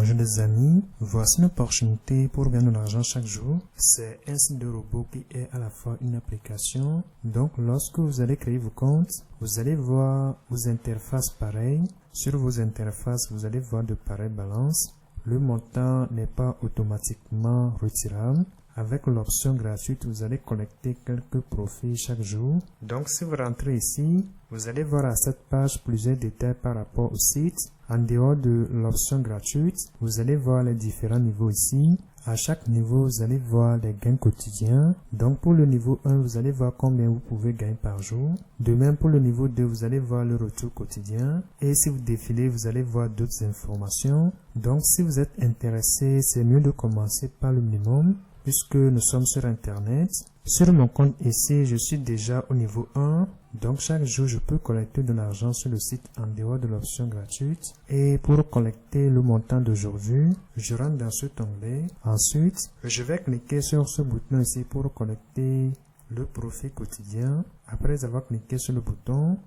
Bonjour les amis, voici une opportunité pour gagner de l'argent chaque jour. C'est un site de robot qui est à la fois une application. Donc lorsque vous allez créer vos comptes, vous allez voir vos interfaces pareilles. Sur vos interfaces, vous allez voir de pareilles balances. Le montant n'est pas automatiquement retirable. Avec l'option gratuite, vous allez collecter quelques profits chaque jour. Donc si vous rentrez ici, vous allez voir à cette page plusieurs détails par rapport au site. En dehors de l'option gratuite, vous allez voir les différents niveaux ici. À chaque niveau, vous allez voir les gains quotidiens. Donc pour le niveau 1, vous allez voir combien vous pouvez gagner par jour. De même pour le niveau 2, vous allez voir le retour quotidien. Et si vous défilez, vous allez voir d'autres informations. Donc si vous êtes intéressé, c'est mieux de commencer par le minimum, puisque nous sommes sur Internet. Sur mon compte ici, je suis déjà au niveau 1. Donc chaque jour, je peux collecter de l'argent sur le site en dehors de l'option gratuite. Et pour collecter le montant d'aujourd'hui, je rentre dans cet onglet. Ensuite, je vais cliquer sur ce bouton ici pour collecter le profit quotidien. Après avoir cliqué sur le bouton,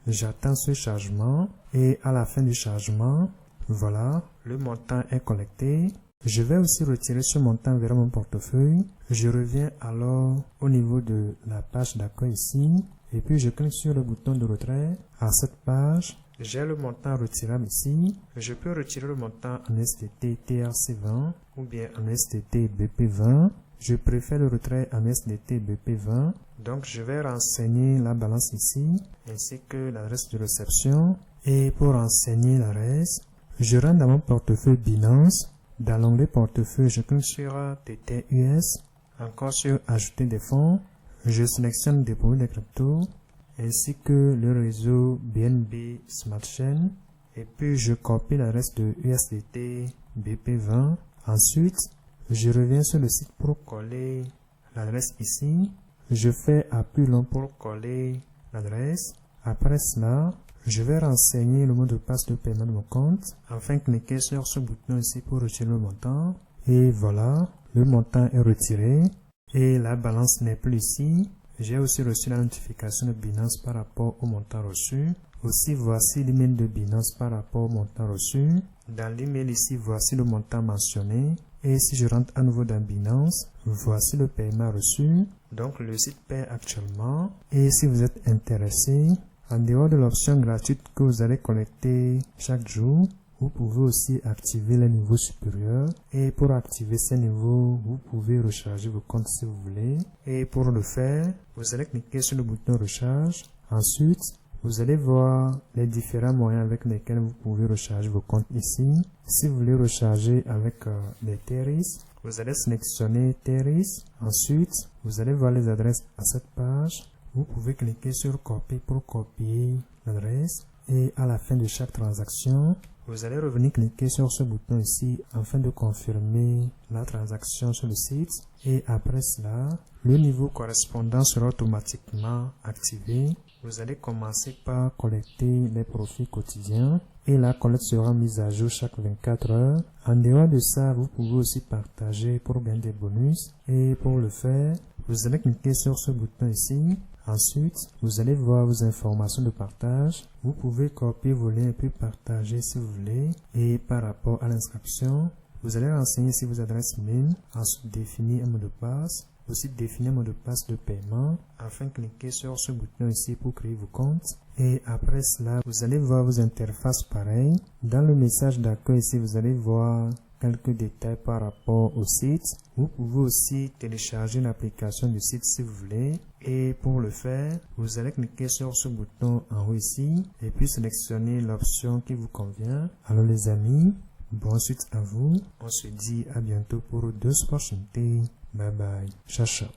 j'attends ce chargement. Et à la fin du chargement, voilà, le montant est collecté. Je vais aussi retirer ce montant vers mon portefeuille. Je reviens alors au niveau de la page d'accueil ici. Et puis je clique sur le bouton de retrait. À cette page, j'ai le montant retirable ici. Je peux retirer le montant en STT TRC20 ou bien en STT BP20. Je préfère le retrait en STT BP20. Donc je vais renseigner la balance ici, ainsi que l'adresse de réception. Et pour renseigner l'adresse, je rentre dans mon portefeuille Binance. Dans l'onglet portefeuille, je clique sur TTUS, encore sur ajouter des fonds. Je sélectionne dépôt de crypto, ainsi que le réseau BNB Smart Chain. Et puis je copie l'adresse de USDT BP20. Ensuite, je reviens sur le site pour coller l'adresse ici. Je fais appui long pour coller l'adresse. Après cela, je vais renseigner le mot de passe de paiement de mon compte. Enfin, cliquer sur ce bouton ici pour retirer le montant. Et voilà, le montant est retiré. Et la balance n'est plus ici. J'ai aussi reçu la notification de Binance par rapport au montant reçu. Aussi, voici l'email de Binance par rapport au montant reçu. Dans l'email ici, voici le montant mentionné. Et si je rentre à nouveau dans Binance, voici le paiement reçu. Donc, le site paie actuellement. Et si vous êtes intéressé, en dehors de l'option gratuite que vous allez collecter chaque jour, vous pouvez aussi activer les niveaux supérieurs. Et pour activer ces niveaux, vous pouvez recharger vos comptes si vous voulez. Et pour le faire, vous allez cliquer sur le bouton recharge. Ensuite, vous allez voir les différents moyens avec lesquels vous pouvez recharger vos comptes ici. Si vous voulez recharger avec les Teris, vous allez sélectionner Teris. Ensuite, vous allez voir les adresses à cette page. Vous pouvez cliquer sur copier pour copier l'adresse. Et à la fin de chaque transaction, vous allez revenir cliquer sur ce bouton ici afin de confirmer la transaction sur le site. Et après cela, le niveau correspondant sera automatiquement activé. Vous allez commencer par collecter les profits quotidiens et la collecte sera mise à jour chaque 24 heures. En dehors de ça, vous pouvez aussi partager pour gagner des bonus. Et pour le faire, vous allez cliquer sur ce bouton ici. Ensuite, vous allez voir vos informations de partage. Vous pouvez copier vos liens et puis partager si vous voulez. Et par rapport à l'inscription, vous allez renseigner si vos adresses mail. Ensuite, définir un mot de passe. Aussi définir un mot de passe de paiement. Enfin, cliquez sur ce bouton ici pour créer vos comptes. Et après cela, vous allez voir vos interfaces pareilles. Dans le message d'accueil ici, vous allez voir quelques détails par rapport au site. Vous pouvez aussi télécharger l'application du site si vous voulez. Et pour le faire, vous allez cliquer sur ce bouton en haut ici et puis sélectionner l'option qui vous convient. Alors les amis, bonne suite à vous. On se dit à bientôt pour d'autres opportunités. Bye bye. Ciao, ciao.